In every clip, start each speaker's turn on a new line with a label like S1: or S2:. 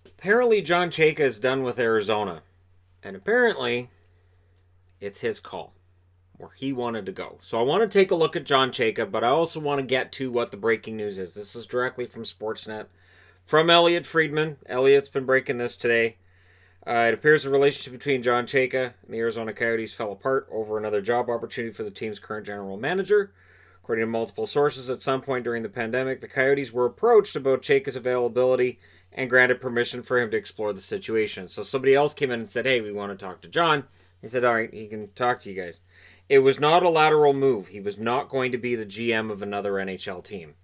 S1: Apparently, John Chayka is done with Arizona. And apparently, it's his call where he wanted to go. So I want to take a look at John Chayka, but I also want to get to what the breaking news is. This is directly from Sportsnet. From Elliot Friedman. Elliot's been breaking this today. It appears the relationship between John Chayka and the Arizona Coyotes fell apart over another job opportunity for the team's current general manager. According to multiple sources, at some point during the pandemic, the Coyotes were approached about Chayka's availability and granted permission for him to explore the situation. So somebody else came in and said, hey, we want to talk to John. He said, all right, he can talk to you guys. It was not a lateral move. He was not going to be the GM of another NHL team.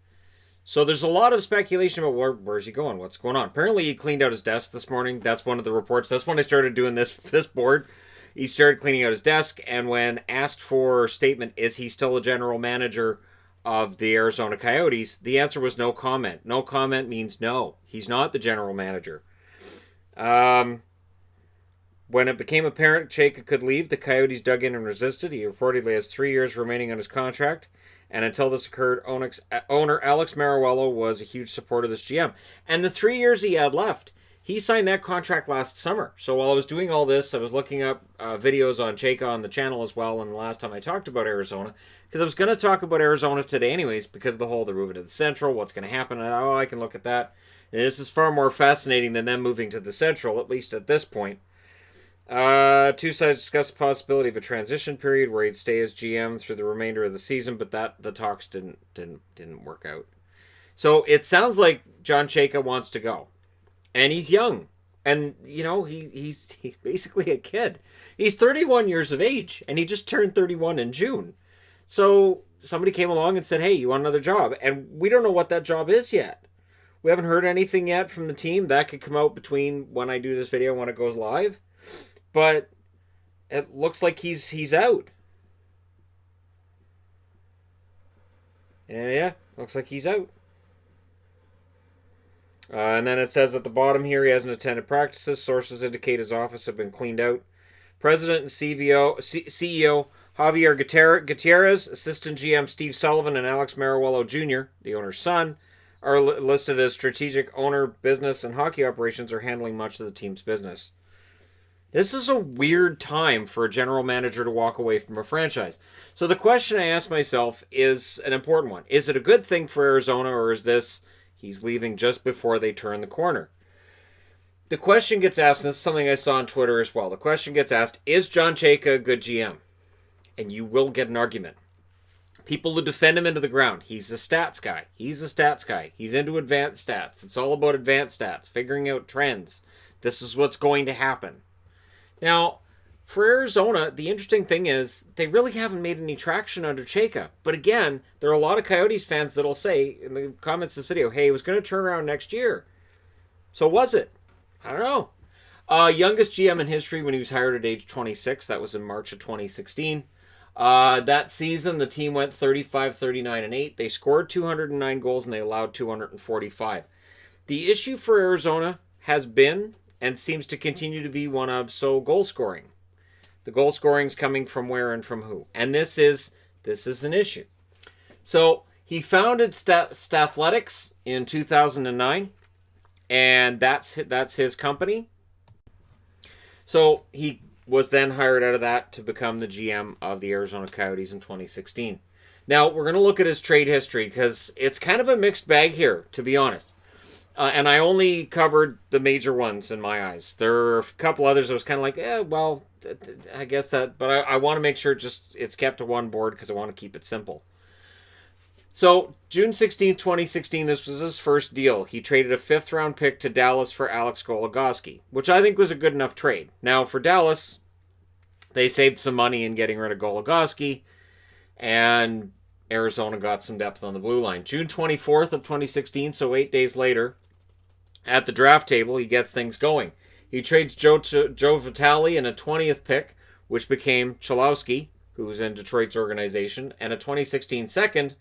S1: So there's a lot of speculation about where's he going, what's going on. Apparently he cleaned out his desk this morning. That's one of the reports. That's when I started doing this board. He started cleaning out his desk, and when asked for a statement, is he still a general manager of the Arizona Coyotes, the answer was no comment. No comment means no. He's not the general manager. When it became apparent Chayka could leave, the Coyotes dug in and resisted. He reportedly has 3 years remaining on his contract. And until this occurred, owner Alex Mariuello was a huge supporter of this GM. And the 3 years he had left, he signed that contract last summer. So while I was doing all this, I was looking up videos on Chayka on the channel as well. And the last time I talked about Arizona, because I was going to talk about Arizona today anyways, because of the whole, they're moving to the Central, what's going to happen. Oh, I can look at that. And this is far more fascinating than them moving to the Central, at least at this point. Two sides discussed the possibility of a transition period where he'd stay as GM through the remainder of the season, but the talks didn't work out. So it sounds like John Chayka wants to go, and he's young, and he's basically a kid. He's 31 years of age, and he just turned 31 in June. So somebody came along and said, "Hey, you want another job?" And we don't know what that job is yet. We haven't heard anything yet from the team. That could come out between when I do this video and when it goes live. But it looks like he's out. Yeah, looks like he's out. And then it says at the bottom here, he hasn't attended practices. Sources indicate his office have been cleaned out. President and CEO Javier Gutierrez, Assistant GM Steve Sullivan, and Alex Mariuello Jr., the owner's son, are listed as strategic owner, business, and hockey operations are handling much of the team's business. This is a weird time for a general manager to walk away from a franchise. So the question I ask myself is an important one. Is it a good thing for Arizona, or is this he's leaving just before they turn the corner? The question gets asked, and this is something I saw on Twitter as well. The question gets asked, is John Chayka a good GM? And you will get an argument. People who defend him into the ground. He's a stats guy. He's a stats guy. He's into advanced stats. It's all about advanced stats, figuring out trends. This is what's going to happen. Now, for Arizona, the interesting thing is they really haven't made any traction under Chayka. But again, there are a lot of Coyotes fans that'll say in the comments of this video, hey, it was going to turn around next year. So was it? I don't know. Youngest GM in history when he was hired at age 26. That was in March of 2016. That season, the team went 35, 39, and 8. They scored 209 goals and they allowed 245. The issue for Arizona has been and seems to continue to be one of goal scoring. The goal scoring's coming from where and from who. And this is an issue. So he founded Stathletics in 2009, and that's his company. So he was then hired out of that to become the GM of the Arizona Coyotes in 2016. Now, we're going to look at his trade history because it's kind of a mixed bag here, to be honest. And I only covered the major ones in my eyes. There are a couple others I was kind of like, I guess that. But I want to make sure it's kept to one board because I want to keep it simple. So, June 16, 2016, this was his first deal. He traded a 5th-round pick to Dallas for Alex Goligoski, which I think was a good enough trade. Now, for Dallas, they saved some money in getting rid of Goligoski, and Arizona got some depth on the blue line. June 24th of 2016, so 8 days later, at the draft table, he gets things going. He trades Joe Vitale and a 20th pick, which became Cholowski, who's in Detroit's organization, and a 2016 second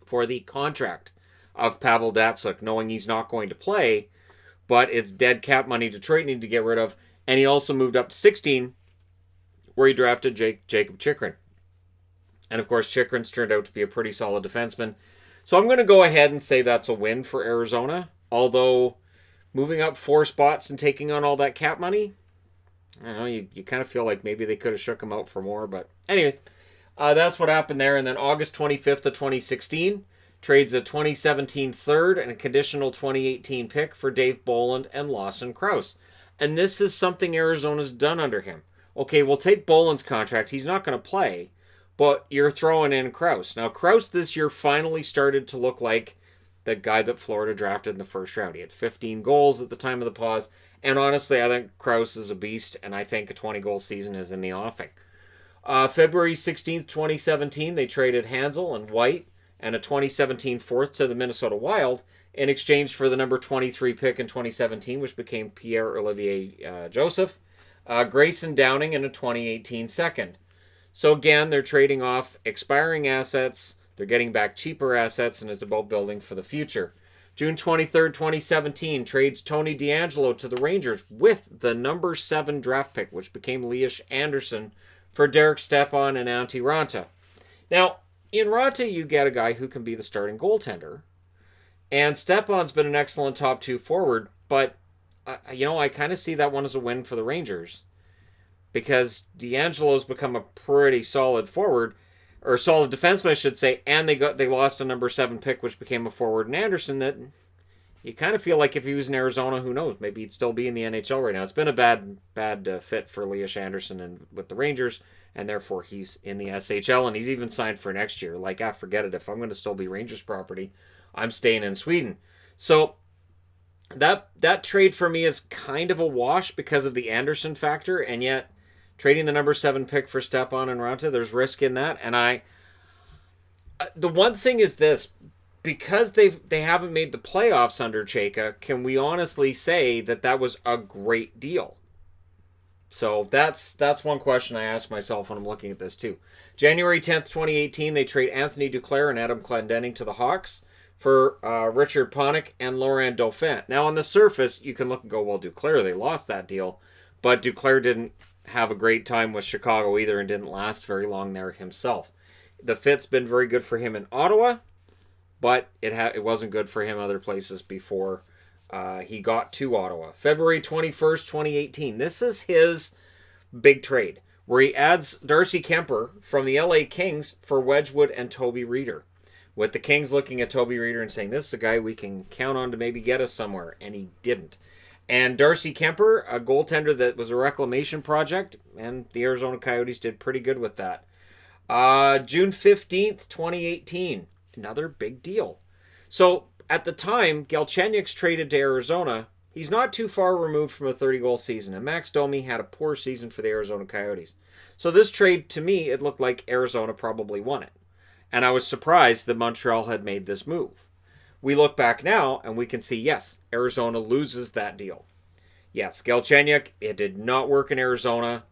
S1: for the contract of Pavel Datsyuk, knowing he's not going to play, but it's dead cap money Detroit need to get rid of. And he also moved up to 16, where he drafted Jacob Chychrun. And of course, Chychrun's turned out to be a pretty solid defenseman. So I'm going to go ahead and say that's a win for Arizona, although moving up 4 spots and taking on all that cap money. I don't know, you kind of feel like maybe they could have shook him out for more, but anyways, that's what happened there. And then August 25th of 2016, trades a 2017 third and a conditional 2018 pick for Dave Bolland and Lawson Krause. And this is something Arizona's done under him. Okay, we'll take Bolland's contract. He's not going to play, but you're throwing in Krause. Now, Krause this year finally started to look like the guy that Florida drafted in the first round. He had 15 goals at the time of the pause. And honestly, I think Krause is a beast, and I think a 20-goal season is in the offing. February 16th, 2017, they traded Hansel and White and a 2017 fourth to the Minnesota Wild in exchange for the number 23 pick in 2017, which became Pierre-Olivier Joseph, Grayson Downing, and a 2018 second. So again, they're trading off expiring assets, they're getting back cheaper assets, and it's about building for the future. June 23rd, 2017, trades Tony DeAngelo to the Rangers with the number 7 draft pick, which became Lias Andersson, for Derek Stepan and Antti Raanta. Now, in Raanta, you get a guy who can be the starting goaltender. And Stepan's been an excellent top 2 forward, but, I kind of see that one as a win for the Rangers. Because DeAngelo's become a pretty solid forward, or solid defenseman, I should say, and they lost a number 7 pick, which became a forward in Anderson, that you kind of feel like if he was in Arizona, who knows, maybe he'd still be in the NHL right now. It's been a bad fit for Lias Andersson and with the Rangers, and therefore he's in the SHL, and he's even signed for next year. Like, forget it. If I'm going to still be Rangers property, I'm staying in Sweden. So that trade for me is kind of a wash because of the Anderson factor, and yet trading the number 7 pick for Stepan and Raanta, there's risk in that. And the one thing is this, because they haven't made the playoffs under Chayka, can we honestly say that was a great deal? So that's one question I ask myself when I'm looking at this too. January 10th, 2018, they trade Anthony Duclair and Adam Clendenning to the Hawks for Richard Panik and Laurent Dauphin. Now on the surface, you can look and go, well, Duclair, they lost that deal, but Duclair didn't have a great time with Chicago either and didn't last very long there himself. The fit's been very good for him in Ottawa, but it wasn't good for him other places before he got to Ottawa. February 21st, 2018. This is his big trade, where he adds Darcy Kemper from the LA Kings for Wedgwood and Toby Reeder. With the Kings looking at Toby Reeder and saying, this is a guy we can count on to maybe get us somewhere, and he didn't. And Darcy Kemper, a goaltender that was a reclamation project, and the Arizona Coyotes did pretty good with that. June 15th, 2018. Another big deal. So, at the time, Galchenyuk's traded to Arizona. He's not too far removed from a 30-goal season, and Max Domi had a poor season for the Arizona Coyotes. So this trade, to me, it looked like Arizona probably won it. And I was surprised that Montreal had made this move. We look back now, and we can see, yes, Arizona loses that deal. Yes, Galchenyuk, it did not work in Arizona,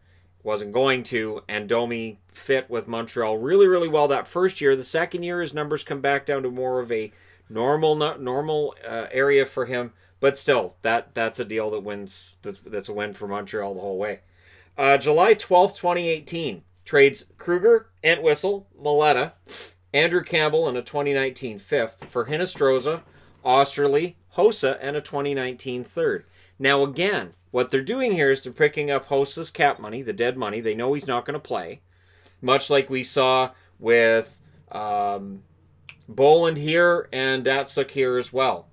S1: wasn't going to, and Domi fit with Montreal really, really well that first year. The second year, his numbers come back down to more of a normal area for him, but still, that's a deal that wins. That's a win for Montreal the whole way. July 12th, 2018, trades Kruger, Entwistle, Maleta, Andrew Campbell, and a 2019 fifth for Hinostroza, Osterley, Hossa, and a 2019 third. Now again, what they're doing here is they're picking up Hossa's cap money, the dead money. They know he's not going to play, much like we saw with Bolland here and Datsuk here as well.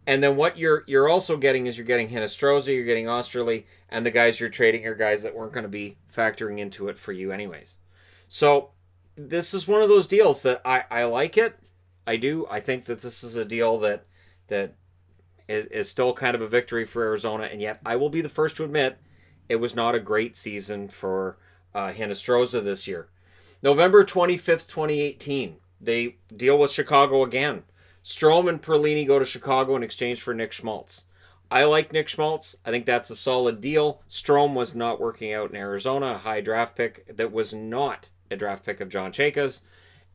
S1: And then what you're also getting is you're getting Hinostroza, you're getting Osterley, and the guys you're trading are guys that weren't going to be factoring into it for you anyways. So this is one of those deals that I like it. I do. I think that this is a deal that is still kind of a victory for Arizona, and yet I will be the first to admit it was not a great season for Hinostroza this year. November 25th, 2018, they deal with Chicago again. Strome and Perlini go to Chicago in exchange for Nick Schmaltz. I like Nick Schmaltz. I think that's a solid deal. Strome was not working out in Arizona, a high draft pick that was not a draft pick of John Chayka's.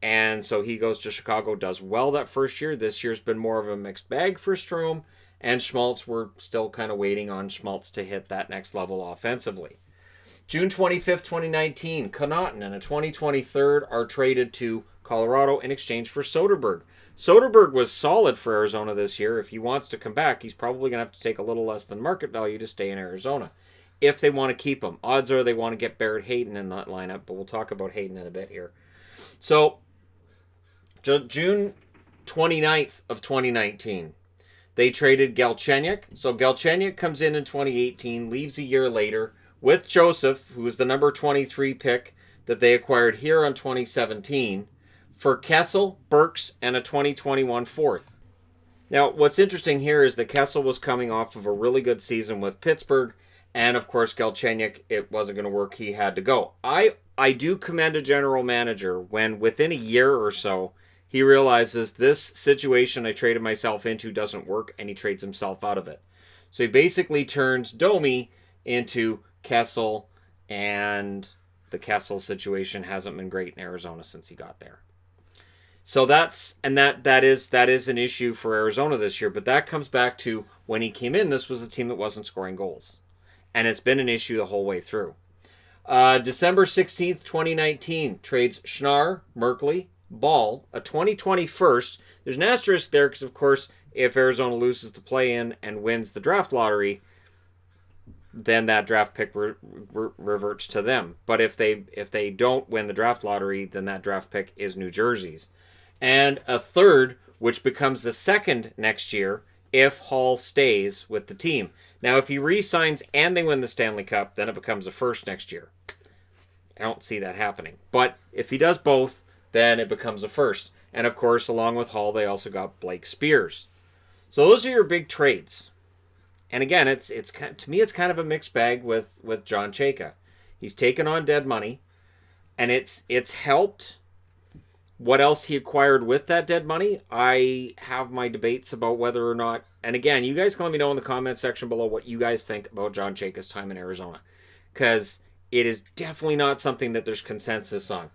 S1: And so he goes to Chicago, does well that first year. This year's been more of a mixed bag for Strome. And Schmaltz, we're still kind of waiting on Schmaltz to hit that next level offensively. June 25th, 2019, Connaughton and a 2023 are traded to Colorado in exchange for Soderberg. Soderberg was solid for Arizona this year. If he wants to come back, he's probably going to have to take a little less than market value to stay in Arizona. If they want to keep him. Odds are they want to get Barrett Hayton in that lineup, but we'll talk about Hayton in a bit here. So, June 29th of 2019, they traded Galchenyuk. So Galchenyuk comes in 2018, leaves a year later with Joseph, who was the number 23 pick that they acquired here on 2017, for Kessel, Burks, and a 2021 fourth. Now, what's interesting here is that Kessel was coming off of a really good season with Pittsburgh, and of course Galchenyuk, it wasn't going to work. He had to go. I do commend a general manager when within a year or so he realizes this situation I traded myself into doesn't work, and he trades himself out of it. So he basically turns Domi into Kessel, and the Kessel situation hasn't been great in Arizona since he got there. So that is an issue for Arizona this year, but that comes back to when he came in, this was a team that wasn't scoring goals. And it's been an issue the whole way through. December 16th, 2019, trades Schnarr, Merkley, Ball, a 2020 first. There's an asterisk there because, of course, if Arizona loses the play-in and wins the draft lottery, then that draft pick reverts to them. But if they don't win the draft lottery, then that draft pick is New Jersey's. And a third, which becomes the second next year if Hall stays with the team. Now, if he re-signs and they win the Stanley Cup, then it becomes a first next year. I don't see that happening. But if he does both, then it becomes a first. And, of course, along with Hall, they also got Blake Spears. So those are your big trades. And again, it's to me, it's kind of a mixed bag with John Chayka. He's taken on dead money, and it's helped. What else he acquired with that dead money, I have my debates about whether or not. And again, you guys can let me know in the comment section below what you guys think about John Chayka's time in Arizona, because it is definitely not something that there's consensus on.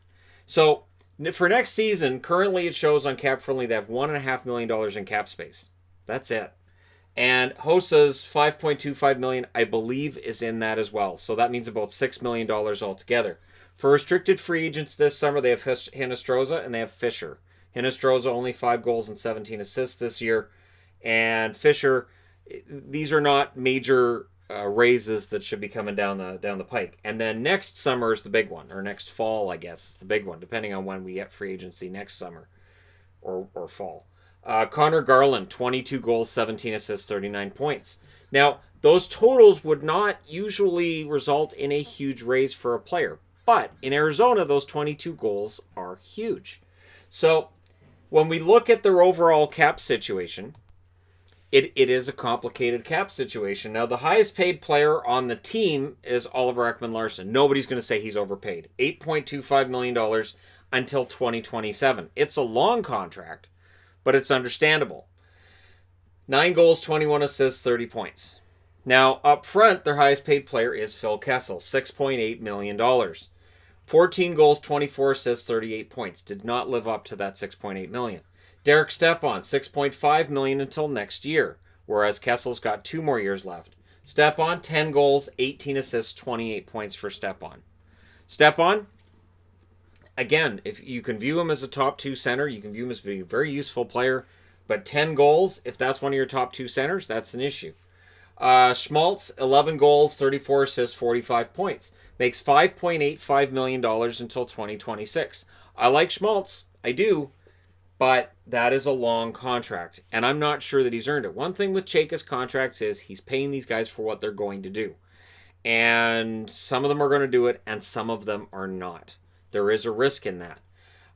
S1: So for next season, currently it shows on Cap Friendly they have $1.5 million in cap space. That's it. And Hosa's $5.25 million, I believe, is in that as well. So that means about $6 million altogether. For restricted free agents this summer, they have Hinostroza and they have Fisher. Hinostroza only 5 goals and 17 assists this year. And Fisher, these are not major raises that should be coming down the pike. And then next summer is the big one, or next fall, I guess, is the big one, depending on when we get free agency next summer or fall. Connor Garland, 22 goals, 17 assists, 39 points. Now, those totals would not usually result in a huge raise for a player. But in Arizona, those 22 goals are huge. So when we look at their overall cap situation, it is a complicated cap situation. Now, the highest paid player on the team is Oliver Ekman-Larsson. Nobody's going to say he's overpaid. $8.25 million until 2027. It's a long contract, but it's understandable. 9 goals, 21 assists, 30 points. Now, up front, their highest paid player is Phil Kessel, $6.8 million. 14 goals, 24 assists, 38 points. Did not live up to that $6.8 million. Derek Stepan, $6.5 million until next year, whereas Kessel's got 2 more years left. Stepan, 10 goals, 18 assists, 28 points for Stepan. Stepan, again, if you can view him as a top 2 center, you can view him as being a very useful player, but 10 goals, if that's one of your top 2 centers, that's an issue. Schmaltz, 11 goals, 34 assists, 45 points. Makes $5.85 million until 2026. I like Schmaltz. I do. But that is a long contract. And I'm not sure that he's earned it. One thing with Chayka's contracts is he's paying these guys for what they're going to do. And some of them are going to do it, and some of them are not. There is a risk in that.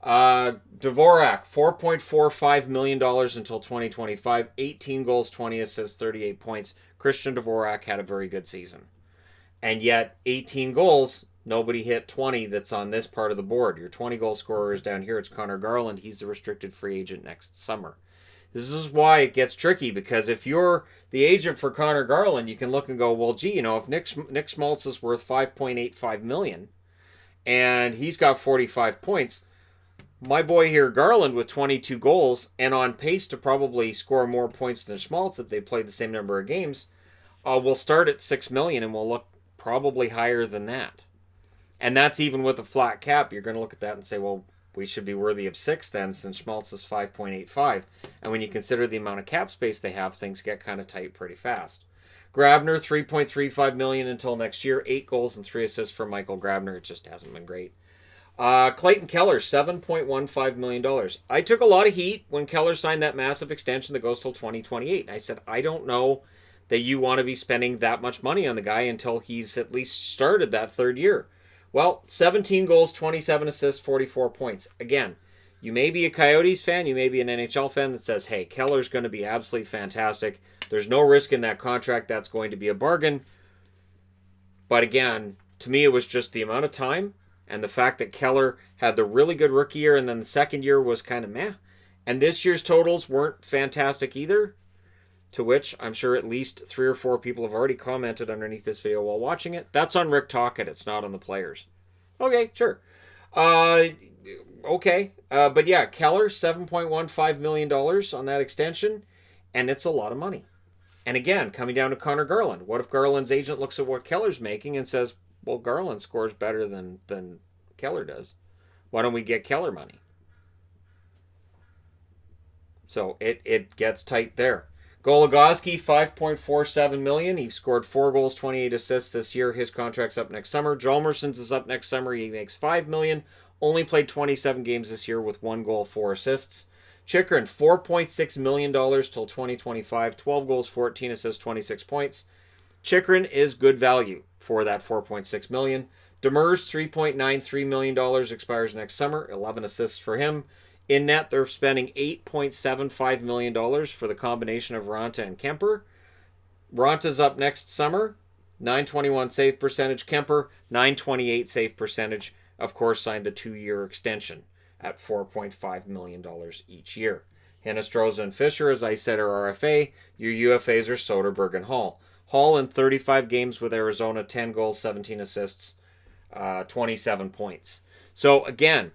S1: Dvorak, $4.45 million until 2025. 18 goals, 20 assists, 38 points. Christian Dvorak had a very good season. And yet, 18 goals, nobody hit 20 that's on this part of the board. Your 20-goal scorer is down here. It's Connor Garland. He's the restricted free agent next summer. This is why it gets tricky, because if you're the agent for Connor Garland, you can look and go, well, gee, if Nick Schmaltz is worth $5.85 million and he's got 45 points, my boy here, Garland, with 22 goals and on pace to probably score more points than Schmaltz if they played the same number of games, will start at $6 million and will look probably higher than that. And that's even with a flat cap. You're going to look at that and say, well, we should be worthy of 6 then, since Schmaltz is 5.85. And when you consider the amount of cap space they have, things get kind of tight pretty fast. Grabner, $3.35 million until next year. 8 goals and 3 assists for Michael Grabner. It just hasn't been great. Clayton Keller, $7.15 million. I took a lot of heat when Keller signed that massive extension that goes till 2028. I said, I don't know that you want to be spending that much money on the guy until he's at least started that third year. Well, 17 goals, 27 assists, 44 points. Again, you may be a Coyotes fan, you may be an NHL fan that says, hey, Keller's going to be absolutely fantastic. There's no risk in that contract. That's going to be a bargain. But again, to me, it was just the amount of time and the fact that Keller had the really good rookie year and then the second year was kind of meh. And this year's totals weren't fantastic either, to which I'm sure at least 3 or 4 people have already commented underneath this video while watching it. That's on Rick Tocchet. It's not on the players. Okay, sure. Okay. But yeah, Keller, $7.15 million on that extension, and it's a lot of money. And again, coming down to Connor Garland. What if Garland's agent looks at what Keller's making and says, well, Garland scores better than Keller does. Why don't we get Keller money? So it gets tight there. Goligoski, $5.47 million. He scored 4 goals, 28 assists this year. His contract's up next summer. Jalmerson's is up next summer. He makes $5 million. Only played 27 games this year with 1 goal, 4 assists. Chychrun, $4.6 million till 2025. 12 goals, 14 assists, 26 points. Chychrun is good value for that $4.6 million. Demers, $3.93 million, expires next summer. 11 assists for him. In net, they're spending $8.75 million for the combination of Raanta and Kemper. Ranta's up next summer. .921 save percentage. Kemper, .928 save percentage. Of course, signed the 2-year extension at $4.5 million each year. Hinostroza and Fisher, as I said, are RFA. Your UFAs are Soderberg and Hall. Hall in 35 games with Arizona, 10 goals, 17 assists, 27 points. So again,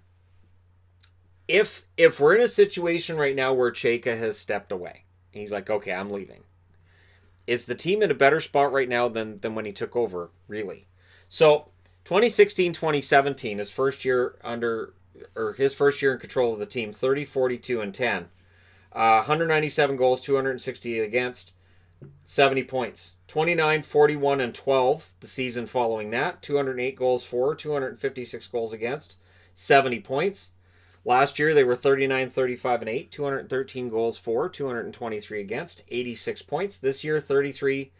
S1: if we're in a situation right now where Chayka has stepped away, and he's like, okay, I'm leaving, is the team in a better spot right now than when he took over, really? So 2016-2017, his first year in control of the team, 30, 42, and 10. 197 goals, 260 against, 70 points. 29, 41, and 12 the season following that. 208 goals for, 256 goals against, 70 points. Last year they were 39, 35, and 8. 213 goals for, 223 against, 86 points. This year 33,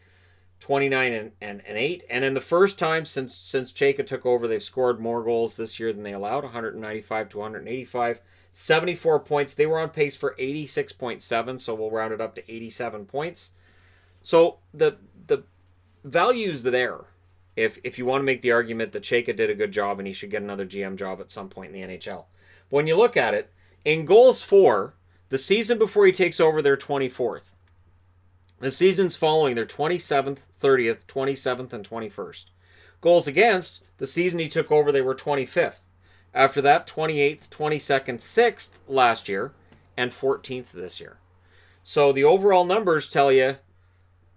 S1: 29, and 8. And in the first time since Chayka took over, they've scored more goals this year than they allowed. 195 to 185. 74 points. They were on pace for 86.7, so we'll round it up to 87 points. So the value's there. If you want to make the argument that Chayka did a good job and he should get another GM job at some point in the NHL. But when you look at it, in goals for, the season before he takes over, they're 24th. The seasons following, they're 27th, 30th, 27th, and 21st. Goals against, the season he took over, they were 25th. After that, 28th, 22nd, 6th last year, and 14th this year. So the overall numbers tell you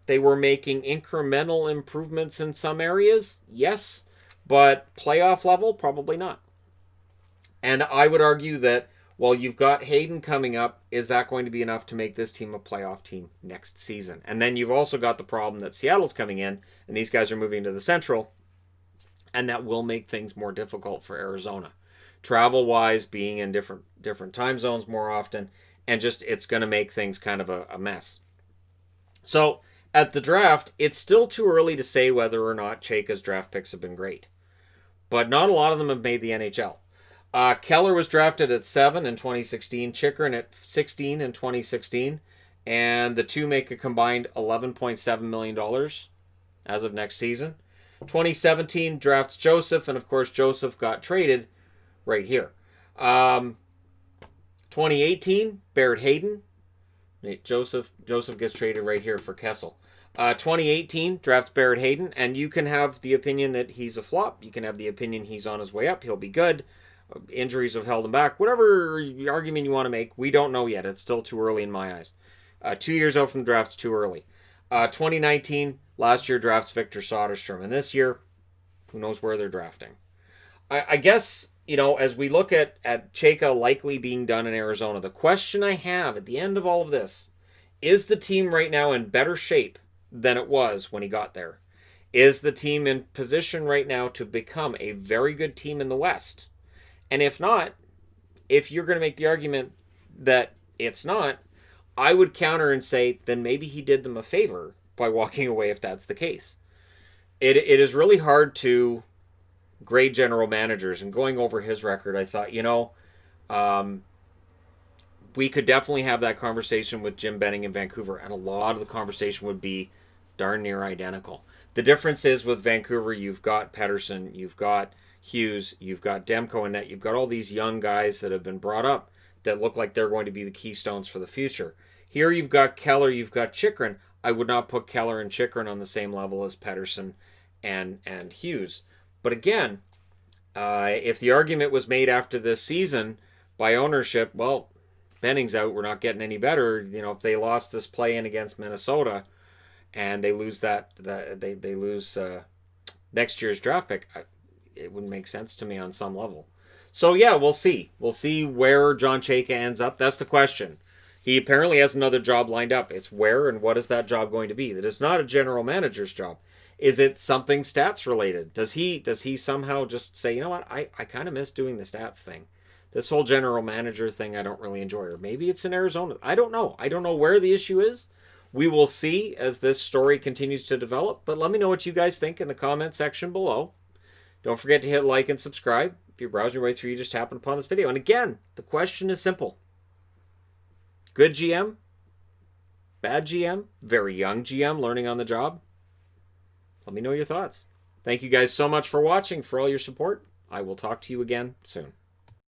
S1: they were making incremental improvements in some areas, yes, but playoff level, probably not. And I would argue that while you've got Hayden coming up, is that going to be enough to make this team a playoff team next season? And then you've also got the problem that Seattle's coming in, and these guys are moving to the Central, and that will make things more difficult for Arizona. Travel-wise, being in different time zones more often, and just it's going to make things kind of a mess. So at the draft, it's still too early to say whether or not Chayka's draft picks have been great. But not a lot of them have made the NHL. Keller was drafted at 7 in 2016, Chychrun at 16 in 2016, and the two make a combined $11.7 million as of next season. 2017 drafts Joseph, and of course Joseph got traded right here. 2018, Barrett Hayden. Joseph gets traded right here for Kessel. 2018 drafts Barrett Hayden, and you can have the opinion that he's a flop. You can have the opinion he's on his way up. He'll be good. Injuries have held him back. Whatever argument you want to make, we don't know yet. It's still too early in my eyes. 2 years out from the draft's too early. 2019, last year drafts Victor Soderstrom, and this year, who knows where they're drafting. I guess as we look at Chayka likely being done in Arizona, the question I have at the end of all of this is the team right now in better shape than it was when he got there? Is the team in position right now to become a very good team in the West? And if not, if you're going to make the argument that it's not, I would counter and say then maybe he did them a favor by walking away if that's the case. It is really hard to grade general managers, and going over his record, I thought, um, we could definitely have that conversation with Jim Benning in Vancouver, and a lot of the conversation would be darn near identical. The difference is with Vancouver, you've got Pedersen, you've got Hughes, you've got Demko and net, you've got all these young guys that have been brought up that look like they're going to be the keystones for the future. Here you've got Keller, you've got Chychrun. I would not put Keller and Chychrun on the same level as Pedersen and Hughes. But again, if the argument was made after this season by ownership, well, Benning's out, we're not getting any better. If they lost this play-in against Minnesota and they lose they lose next year's draft pick, it would make sense to me on some level. So yeah, we'll see. We'll see where John Chayka ends up. That's the question. He apparently has another job lined up. It's where and what is that job going to be? That is not a general manager's job. Is it something stats related? Does he somehow just say, you know what, I kind of miss doing the stats thing. This whole general manager thing I don't really enjoy. Or maybe it's in Arizona. I don't know. I don't know where the issue is. We will see as this story continues to develop. But let me know what you guys think in the comment section below. Don't forget to hit like and subscribe. If you're browsing your way through, you just happened upon this video. And again, the question is simple. Good GM? Bad GM? Very young GM learning on the job? Let me know your thoughts. Thank you guys so much for watching, for all your support. I will talk to you again soon.